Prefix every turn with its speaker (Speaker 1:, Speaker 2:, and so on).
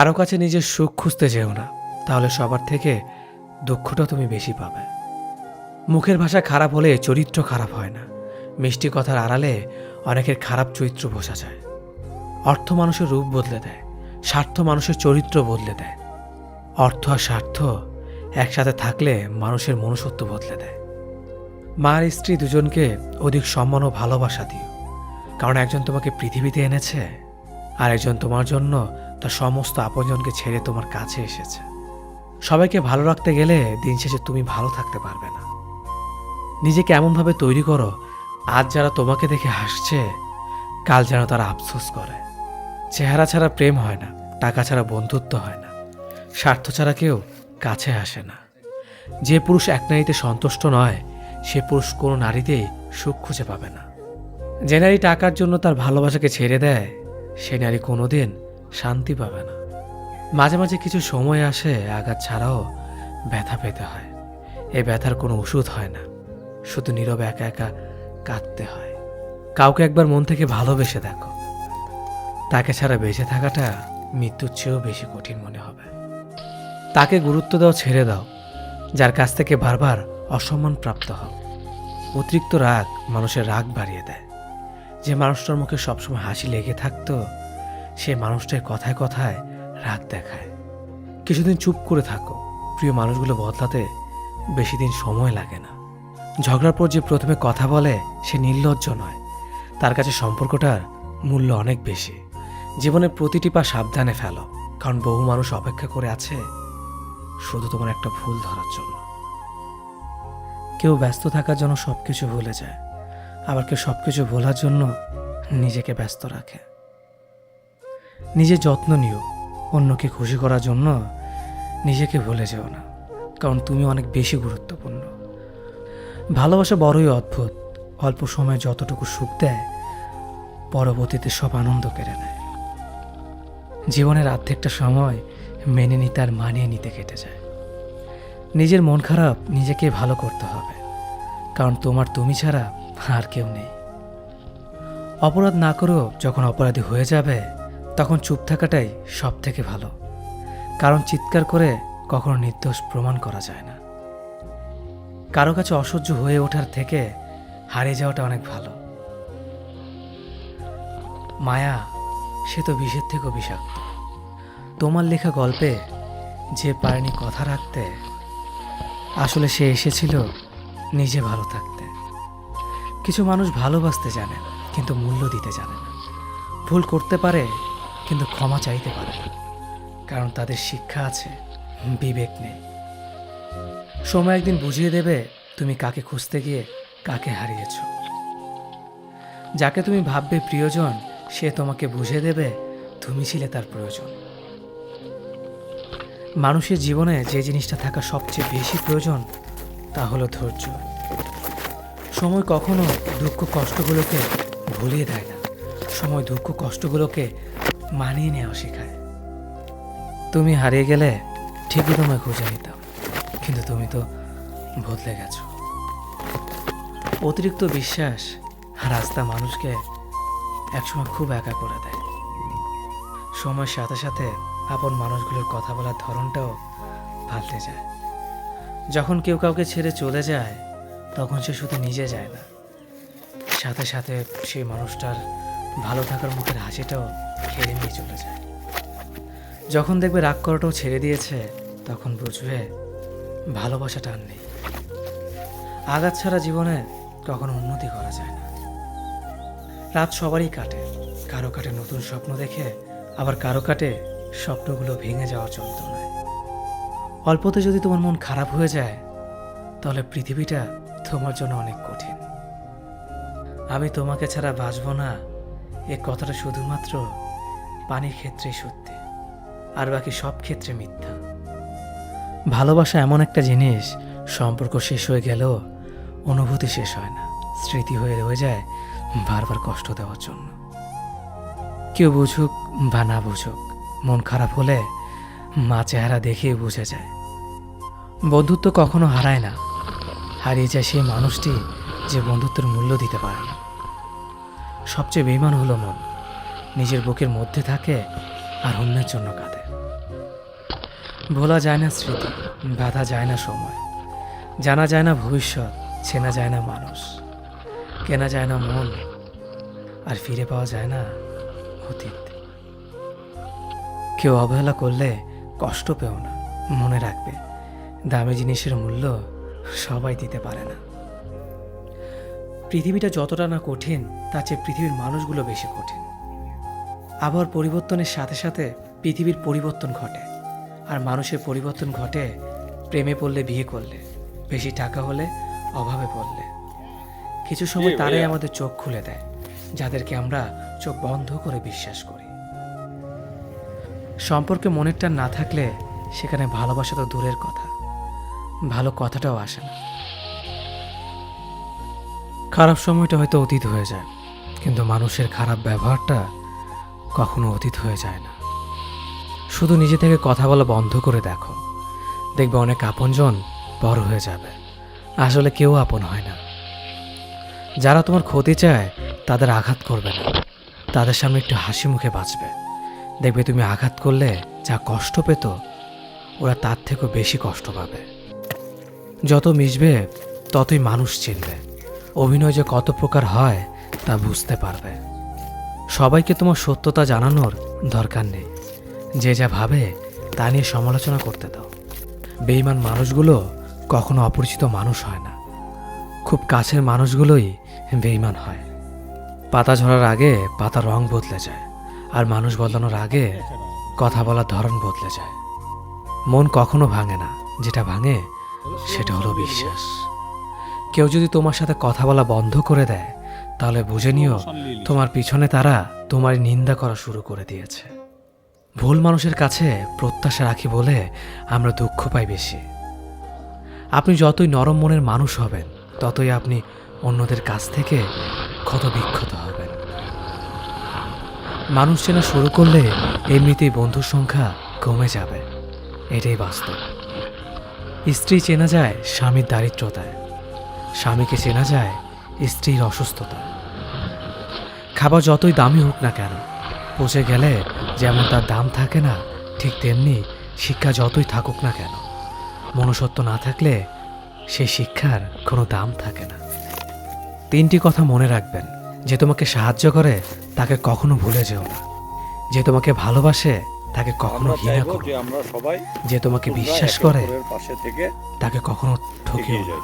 Speaker 1: কারো কাছে নিজের সুখ খুঁজতে যেও না, তাহলে সবার থেকে দুঃখটা তুমি বেশি পাবে। মুখের ভাষা খারাপ হলে চরিত্র খারাপ হয় না। মিষ্টি কথার আড়ালে অনেকের খারাপ চরিত্র বোঝা যায়। অর্থ মানুষের রূপ বদলে দেয়, স্বার্থ মানুষের চরিত্র বদলে দেয়। অর্থ আর স্বার্থ একসাথে থাকলে মানুষের মনুষ্যত্ব বদলে দেয়। মা আর স্ত্রী দুজনকে অধিক সম্মান ও ভালোবাসা দিও, কারণ একজন তোমাকে পৃথিবীতে এনেছে আর একজন তোমার জন্য তার সমস্ত আপনজনকে ছেড়ে তোমার কাছে এসেছে। সবাইকে ভালো রাখতে গেলে দিন শেষে তুমি ভালো থাকতে পারবে না। নিজেকে এমনভাবে তৈরি করো, আজ যারা তোমাকে দেখে হাসছে, কাল যেন তারা আফসোস করে। চেহারা ছাড়া প্রেম হয় না, টাকা ছাড়া বন্ধুত্ব হয় না, স্বার্থ ছাড়া কেউ কাছে আসে না। যে পুরুষ এক নারীতে সন্তুষ্ট নয়, সে পুরুষ কোনো নারীতেই সুখ খুঁজে পাবে না। যে নারী টাকার জন্য তার ভালোবাসাকে ছেড়ে দেয়, সে নারী কোনোদিন শান্তি পাবে না। মাঝে মাঝে কিছু সময় আসে আঘাত ছাড়াও ব্যথা পেতে হয়। এই ব্যথার কোনো ওষুধ হয় না, শুধু নীরবে একা একা কাঁদতে হয়। কাউকে একবার মন থেকে ভালোবেসে দেখো, তাকে ছাড়া বেঁচে থাকাটা মৃত্যুর চেয়েও বেশি কঠিন মনে হবে। তাকে গুরুত্ব দাও, ছেড়ে দাও, যার কাছ থেকে বারবার অসম্মান প্রাপ্ত হও। অতিরিক্ত রাগ মানুষের রাগ বাড়িয়ে দেয়। যে মানুষটার মুখে সবসময় হাসি লেগে থাকতো, সে মানুষটার কথায় কথায় রাগ দেখায়। কিছুদিন চুপ করে থাকো, প্রিয় মানুষগুলো বদলাতে বেশি দিন সময় লাগে না। ঝগড়ার পর যে প্রথমে কথা বলে, সে নির্লজ্জ নয়, তার কাছে সম্পর্কটার মূল্য অনেক বেশি। জীবনের প্রতিটি পা সাবধানে ফেলো, কারণ বহু মানুষ অপেক্ষা করে আছে শুধু তোমার একটা ভুল ধরার জন্য। কেউ ব্যস্ত থাকার জন্য সবকিছু ভুলে যায়, আবার কেউ সবকিছু ভোলার জন্য নিজেকে ব্যস্ত রাখে। নিজের যত্ন নিও, অন্যকে খুশি করার জন্য নিজেকে ভুলে যেও না, কারণ তুমি অনেক বেশি গুরুত্বপূর্ণ। ভালোবাসা বড়ই অদ্ভুত, অল্প সময়ে যতটুকু সুখ দেয়, পরবর্তীতে সব আনন্দ কেড়ে নেয়। জীবনের অর্ধেকটা সময় মেনে নিতে আর মানিয়ে নিতে কেটে যায়। নিজের মন খারাপ নিজেকে ভালো করতে হবে, কারণ তোমার তুমি ছাড়া আর কেউ নেই। অপরাধ না করেও যখন অপরাধী হয়ে যাবে, তখন চুপ থাকাটাই সব থেকে ভালো, কারণ চিৎকার করে কখনো নির্দোষ প্রমাণ করা যায় না। কারো কাছে অসহ্য হয়ে ওঠার থেকে হারিয়ে যাওয়াটা অনেক ভালো। মায়া সে তো বিষের থেকেও বিষাক্ত। তোমার লেখা গল্পে যে পারেনি কথা রাখতে, আসলে সে এসেছিল নিজে ভালো থাকতে। কিছু মানুষ ভালোবাসতে জানে কিন্তু মূল্য দিতে জানে না। ভুল করতে পারে কিন্তু ক্ষমা চাইতে পারে না, কারণ তাদের শিক্ষা আছে, বিবেক নেই। সময় একদিন বুঝিয়ে দেবে তুমি কাকে খুঁজতে গিয়ে কাকে হারিয়েছ। যাকে তুমি ভাববে প্রিয়জন, সে তোমাকে বুঝিয়ে দেবে তুমি ছিলে তার প্রয়োজন। মানুষের জীবনে যে জিনিসটা থাকা সবচেয়ে বেশি প্রয়োজন, তা হলো ধৈর্য। সময় কখনো দুঃখ কষ্টগুলোকে ভুলিয়ে দেয় না, সময় দুঃখ কষ্টগুলোকে মানিয়ে নেওয়া শেখায়। তুমি হারিয়ে গেলে ঠিকই তোমায় খুঁজে নিতাম, কিন্তু তুমি তো বদলে গেছো। অতিরিক্ত বিশ্বাস আর আস্থা মানুষকে একসময় খুব একা করে দেয়। সময়ের সাথে সাথে আপন মানুষগুলোর কথা বলার ধরনটাও পাল্টে যায়। যখন কেউ কাউকে ছেড়ে চলে যায়, তখন সে শুধু নিজে যায় না, সাথে সাথে সেই মানুষটার ভালো থাকার মুখের হাসিটাও খেয়ে নিয়ে চলে যায়। যখন দেখবে রাগ করাটাও ছেড়ে দিয়েছে, তখন বুঝবে ভালোবাসাটা আর নেই। আঘাত ছাড়া জীবনে কখনো উন্নতি করা যায় না। রাত সবারই কাটে, কারো কাটে নতুন স্বপ্ন দেখে, আবার কারো কাটে স্বপ্নগুলো ভেঙে যাওয়ার যন্ত্রণায়। অল্পতে যদি তোমার মন খারাপ হয়ে যায়, তাহলে পৃথিবীটা তোমার জন্য অনেক কঠিন। আমি তোমাকে ছাড়া বাঁচবো না, এ কথাটা শুধুমাত্র পানির ক্ষেত্রেই সত্যি, আর বাকি সব ক্ষেত্রে মিথ্যা। ভালোবাসা এমন একটা জিনিস, সম্পর্ক শেষ হয়ে গেলেও অনুভূতি শেষ হয় না, স্মৃতি হয়ে রয়ে যায় বারবার কষ্ট দেওয়ার জন্য। কেউ বুঝুক বা না বুঝুক, মন খারাপ হলে মা চেহারা দেখেই বুঝে যায়। বন্ধুত্ব কখনো হারায় না, হারিয়ে যায় সেই মানুষটি যে বন্ধুত্বের মূল্য দিতে পারে না। সবচেয়ে বেঈমান হলো মন, নিজের বুকের মধ্যে থাকে আর অন্যের জন্য কাঁদে। ভোলা যায় না স্মৃতি, বাধা যায় না সময়, জানা যায় না ভবিষ্যৎ, চেনা যায় না মানুষ, কেনা যায় না মন, আর ফিরে পাওয়া যায় না অতীত। কেউ অবহেলা করলে কষ্ট পেও না, মনে রাখবে দামি জিনিসের মূল্য সবাই দিতে পারে না। পৃথিবীটা যতটা না কঠিন, তার চেয়ে পৃথিবীর মানুষগুলো বেশি কঠিন। আবহাওয়ার পরিবর্তনের সাথে সাথে পৃথিবীর পরিবর্তন ঘটে, আর মানুষের পরিবর্তন ঘটে প্রেমে পড়লে, বিয়ে করলে, বেশি টাকা হলে, অভাবে পড়লে। কিছু সময় তারাই আমাদের চোখ খুলে দেয়, যাদেরকে আমরা চোখ বন্ধ করে বিশ্বাস করি। সম্পর্কে মনের টান না থাকলে সেখানে ভালোবাসা তো দূরের কথা, ভালো কথাটাও আসে না। খারাপ সময়টা হয়তো অতীত হয়ে যায়, কিন্তু মানুষের খারাপ ব্যবহারটা কখনো অতীত হয়ে যায় না। শুধু নিজে থেকে কথা বলা বন্ধ করে দেখো, দেখবে অনেক আপনজন বড় হয়ে যাবে। আসলে কেউ আপন হয় না। যারা তোমার ক্ষতি চায় তাদের আঘাত করবে না, তাদের সামনে একটু হাসি মুখে বাঁচবে। দেখবে তুমি আঘাত করলে যা কষ্ট পেত, ওরা তার থেকেও বেশি কষ্ট পাবে। যত মিশবে ততই মানুষ চিনবে, অভিনয় যে কত প্রকার হয় তা বুঝতে পারবে। সবাইকে তোমার সত্যতা জানানোর দরকার নেই, যে যা ভাবে তা নিয়ে সমালোচনা করতে দাও। বেঈমান মানুষগুলো কখনো অপরিচিত মানুষ হয় না, খুব কাছের মানুষগুলোই বেঈমান হয়। পাতা ঝরার আগে পাতার রং বদলে যায়, আর মানুষ বদলানোর আগে কথা বলার ধরন বদলে যায়। মন কখনো ভাঙে না, যেটা ভাঙে সেটা হলো বিশ্বাস। কেউ যদি তোমার সাথে কথা বলা বন্ধ করে দেয়, তাহলে বুঝে নিও তোমার পিছনে তারা তোমার নিন্দা করা শুরু করে দিয়েছে। ভুল মানুষের কাছে প্রত্যাশা রাখি বলে আমরা দুঃখ পাই বেশি। আপনি যতই নরম মনের মানুষ হবেন, ততই আপনি অন্যদের কাছ থেকে ক্ষত বিক্ষত হবেন। মানুষ চেনা শুরু করলে এমনিতেই বন্ধুর সংখ্যা কমে যাবে, এটাই বাস্তব। স্ত্রী চেনা যায় স্বামীর দারিদ্রতায়, স্বামীকে চেনা যায় স্ত্রীর অসুস্থতায়। খাবার যতই দামি হোক না কেন, পচে গেলে যেমন তার দাম থাকে না, ঠিক তেমনি শিক্ষা যতই থাকুক না কেন, মনুষ্যত্ব না থাকলে সেই শিক্ষার কোনো দাম থাকে না। 3টি কথা মনে রাখবেন: যে তোমাকে সাহায্য করে তাকে কখনো ভুলে যেও না, যে তোমাকে ভালোবাসে তাকে কখনো ঘৃণা করো, যে তোমাকে বিশ্বাস করে তাকে কখনো ঠকিও না।